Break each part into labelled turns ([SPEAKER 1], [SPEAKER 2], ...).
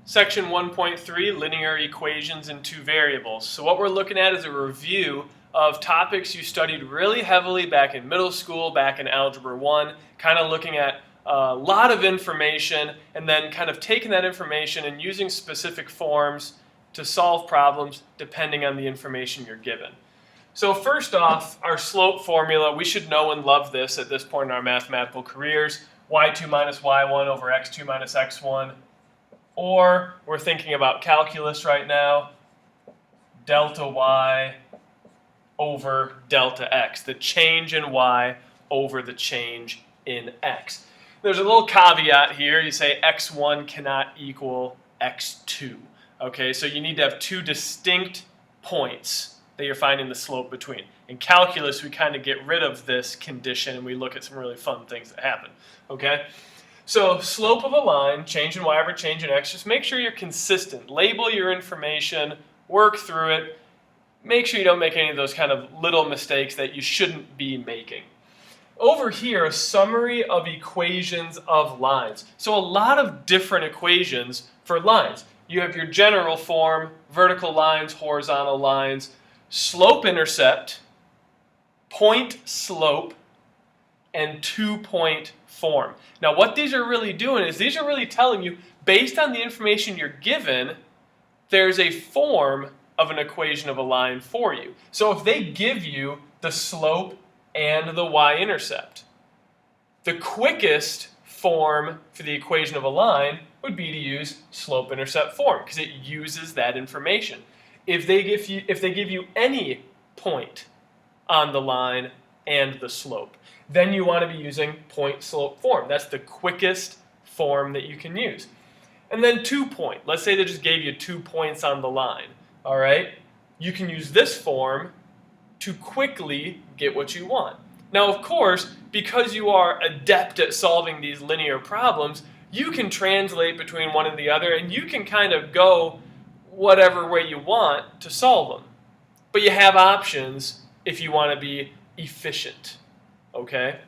[SPEAKER 1] Section 1.3, linear equations in two variables. So what we're looking at is a review of topics you studied really heavily back in middle school, back in Algebra 1, kind of looking at a lot of information and then kind of taking that information and using specific forms to solve problems depending on the information you're given. So first off, our slope formula, we should know and love this at this point in our mathematical careers. y2 minus y1 over x2 minus x1. Or we're thinking about calculus right now, delta y over delta x, the change in y over the change in x. There's a little caveat here. You say x1 cannot equal x2. Okay, so you need to have two distinct points that you're finding the slope between. In calculus, we kind of get rid of this condition and we look at some really fun things that happen. Okay? So slope of a line, change in y over change in x, just make sure you're consistent. Label your information, work through it. Make sure you don't make any of those kind of little mistakes that you shouldn't be making. Over here, a summary of equations of lines. So a lot of different equations for lines. You have your general form, vertical lines, horizontal lines, slope-intercept, point-slope, and two-point form. Now what these are really doing is these are really telling you, based on the information you're given, there's a form of an equation of a line for you. So if they give you the slope and the y-intercept, the quickest form for the equation of a line would be to use slope-intercept form because it uses that information. If they give you any point on the line and the slope, then you want to be using point-slope form. That's the quickest form that you can use. And then 2-point. Let's say they just gave you 2 points on the line. All right? You can use this form to quickly get what you want. Now, of course, because you are adept at solving these linear problems, you can translate between one and the other, and you can kind of go whatever way you want to solve them. But you have options if you want to be efficient. Okay?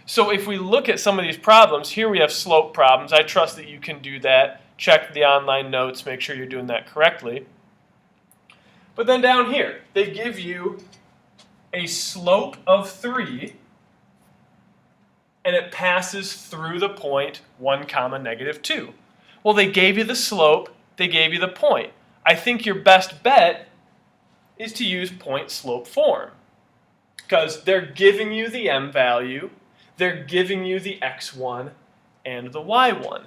[SPEAKER 1] So if we look at some of these problems, here we have slope problems. I trust that you can do that. Check the online notes, make sure you're doing that correctly. But then down here, they give you a slope of 3, and it passes through the point 1 comma negative 2. Well, they gave you the slope, they gave you the point. I think your best bet is to use point-slope form because they're giving you the m value, they're giving you the x1 and the y1.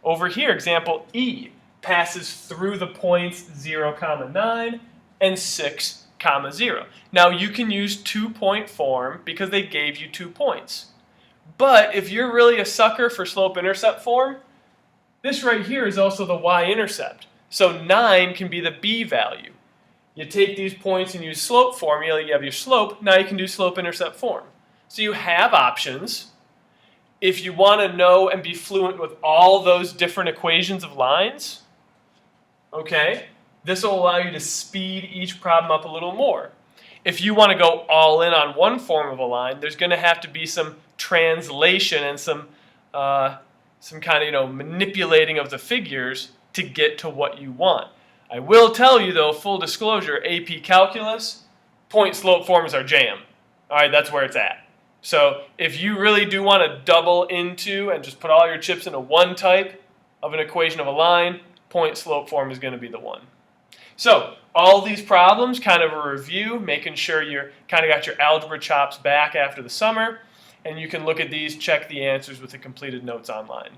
[SPEAKER 1] Over here, example E passes through the points 0, comma 9 and 6, comma 0. Now you can use 2-point form because they gave you 2 points. But if you're really a sucker for slope-intercept form, this right here is also the y-intercept. So 9 can be the b value. You take these points and use slope formula, you have your slope, now you can do slope-intercept form. So you have options. If you want to know and be fluent with all those different equations of lines, okay, this will allow you to speed each problem up a little more. If you want to go all in on one form of a line, there's going to have to be some translation and some kind of manipulating of the figures to get to what you want. I will tell you though, full disclosure, AP Calculus, point-slope forms are jam. All right, that's where it's at. So if you really do want to double into and just put all your chips into one type of an equation of a line, point-slope form is going to be the one. So all these problems, kind of a review, making sure you're kind of got your algebra chops back after the summer, and you can look at these, check the answers with the completed notes online.